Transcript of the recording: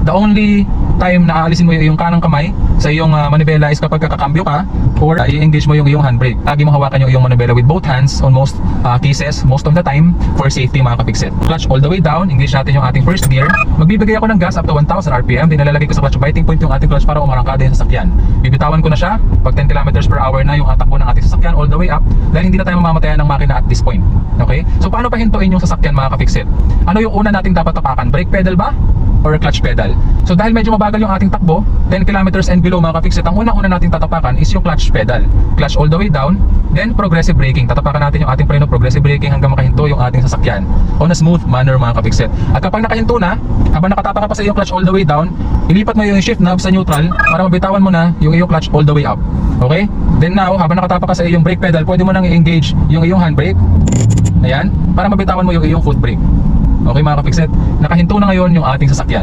The only time na aalisin mo yung kanang kamay sa iyong manibela is kapag kakakambyo ka or i-engage mo yung iyong handbrake. Lagi mo hawakan yung iyong manibela with both hands on most cases, most of the time, for safety mga kapiksit. Clutch all the way down, engage natin yung ating first gear. Magbibigay ako ng gas up to 1000 RPM, din nalalagay ko sa clutch biting point yung ating clutch para umarangkada yung sasakyan. Bibitawan ko na siya pag 10 km per hour na yung takbo ng ating sasakyan all the way up, dahil hindi na tayo mamamatayan ng makina at this point. Okay? So paano pahintuin yung sasakyan mga kapiksit? Ano yung una nating dapat tapakan? Brake pedal ba? Or clutch pedal? So dahil medyo mabagal yung ating takbo, 10 kilometers and below mga kapiksit, ang unang-una nating tatapakan is yung clutch pedal. Clutch all the way down, then progressive braking. Tatapakan natin yung ating preno, progressive braking hanggang makahinto yung ating sasakyan on a smooth manner mga kapiksit. At kapag nakahinto na, habang nakatapak ka pa sa iyong clutch all the way down, ilipat mo yung shift knob sa neutral para mabitawan mo na yung iyong clutch all the way up. Okay? Then now, habang nakatapak ka sa iyong brake pedal, pwede mo nang i-engage yung iyong handbrake. Ayan, para mabitawan mo yung iyong foot brake. Okay mga kapiksit, nakahinto na ngayon yung ating sasakyan.